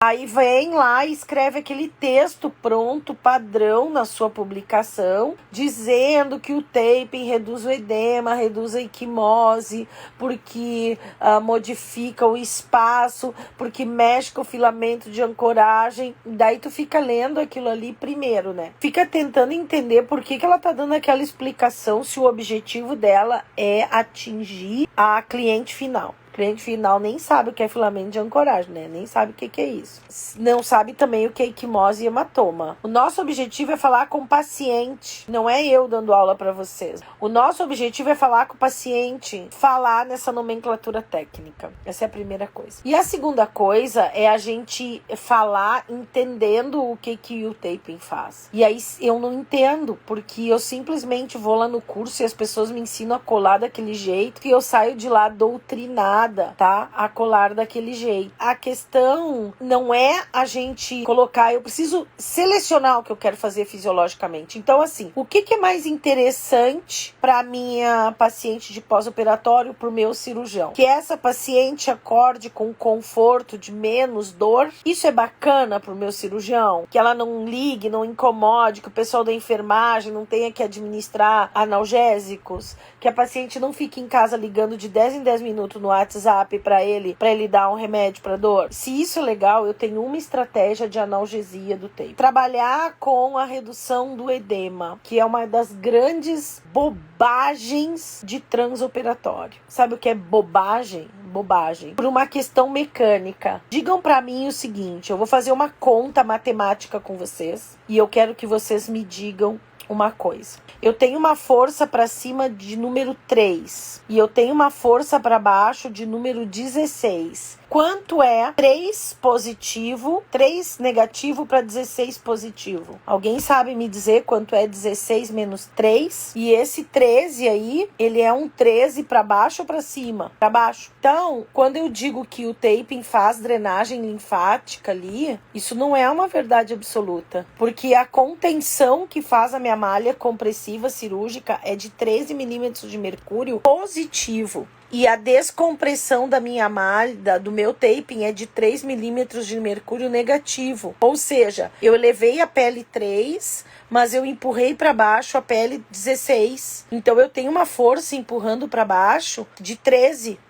Aí vem lá e escreve aquele texto pronto, padrão, na sua publicação, dizendo que o taping reduz o edema, reduz a equimose, porque modifica o espaço, porque mexe com o filamento de ancoragem. Daí tu fica lendo aquilo ali primeiro, né? Fica tentando entender por que ela tá dando aquela explicação, se o objetivo dela é atingir a cliente final. O cliente final nem sabe o que é filamento de ancoragem, né? Nem sabe o que é isso. Não sabe também o que é equimose e hematoma. O nosso objetivo é falar com o paciente. Não é eu dando aula para vocês. O nosso objetivo é falar com o paciente. Falar nessa nomenclatura técnica. Essa é a primeira coisa. E a segunda coisa é a gente falar entendendo o que o taping faz. E aí eu não entendo, porque eu simplesmente vou lá no curso e as pessoas me ensinam a colar daquele jeito e eu saio de lá doutrinada, tá? A colar daquele jeito. A questão não é a gente colocar, eu preciso selecionar o que eu quero fazer fisiologicamente. Então, assim, o que é mais interessante para minha paciente de pós-operatório, pro meu cirurgião? Que essa paciente acorde com conforto de menos dor. Isso é bacana pro meu cirurgião? Que ela não ligue, não incomode, que o pessoal da enfermagem não tenha que administrar analgésicos, que a paciente não fique em casa ligando de 10 em 10 minutos no WhatsApp para ele dar um remédio para dor. Se isso é legal, eu tenho uma estratégia de analgesia do tape. Trabalhar com a redução do edema, que é uma das grandes bobagens de transoperatório. Sabe o que é bobagem? Bobagem. Por uma questão mecânica. Digam para mim o seguinte, eu vou fazer uma conta matemática com vocês e eu quero que vocês me digam uma coisa. Eu tenho uma força para cima de número 3 e eu tenho uma força para baixo de número 16. Quanto é 3 positivo, 3 negativo para 16 positivo? Alguém sabe me dizer quanto é 16 menos 3? E esse 13 aí, ele é um 13 para baixo ou para cima? Para baixo. Então, quando eu digo que o taping faz drenagem linfática ali, isso não é uma verdade absoluta. Porque a contenção que faz a minha malha compressiva cirúrgica é de 13 milímetros de mercúrio positivo. E a descompressão da minha malha, do meu taping, é de 3 milímetros de mercúrio negativo. Ou seja, eu elevei a pele 3, mas eu empurrei para baixo a pele 16. Então eu tenho uma força empurrando para baixo de 13.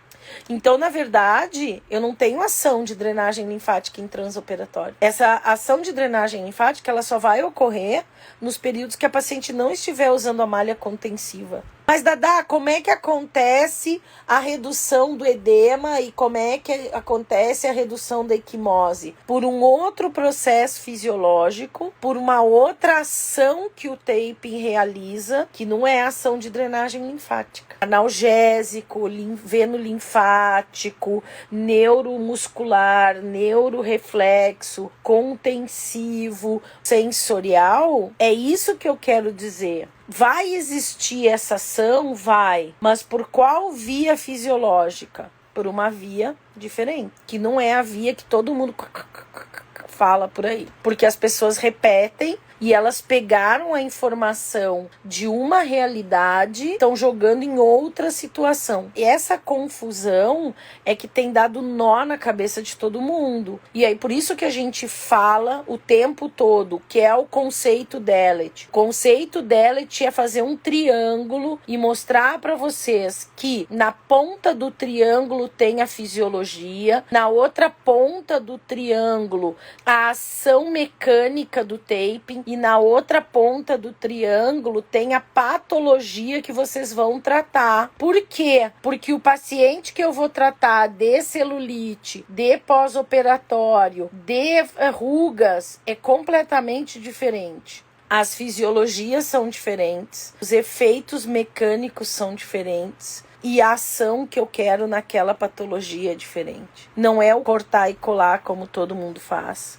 Então, na verdade, eu não tenho ação de drenagem linfática em transoperatório. Essa ação de drenagem linfática, ela só vai ocorrer nos períodos que a paciente não estiver usando a malha contensiva. Mas, Dada, como é que acontece a redução do edema e como é que acontece a redução da equimose? Por um outro processo fisiológico, por uma outra ação que o taping realiza, que não é ação de drenagem linfática. Analgésico, venolinfático, neuromuscular, neuroreflexo, contensivo, sensorial. É isso que eu quero dizer. Vai existir essa ação? Vai. Mas por qual via fisiológica? Por uma via diferente. Que não é a via que todo mundo fala por aí. Porque as pessoas repetem e elas pegaram a informação de uma realidade, estão jogando em outra situação. E essa confusão é que tem dado nó na cabeça de todo mundo. E aí por isso que a gente fala o tempo todo, que é o conceito Dellet. O conceito Dellet é fazer um triângulo e mostrar para vocês que na ponta do triângulo tem a fisiologia, na outra ponta do triângulo a ação mecânica do taping, e na outra ponta do triângulo tem a patologia que vocês vão tratar. Por quê? Porque o paciente que eu vou tratar de celulite, de pós-operatório, de rugas, é completamente diferente. As fisiologias são diferentes, os efeitos mecânicos são diferentes. E a ação que eu quero naquela patologia é diferente. Não é o cortar e colar como todo mundo faz.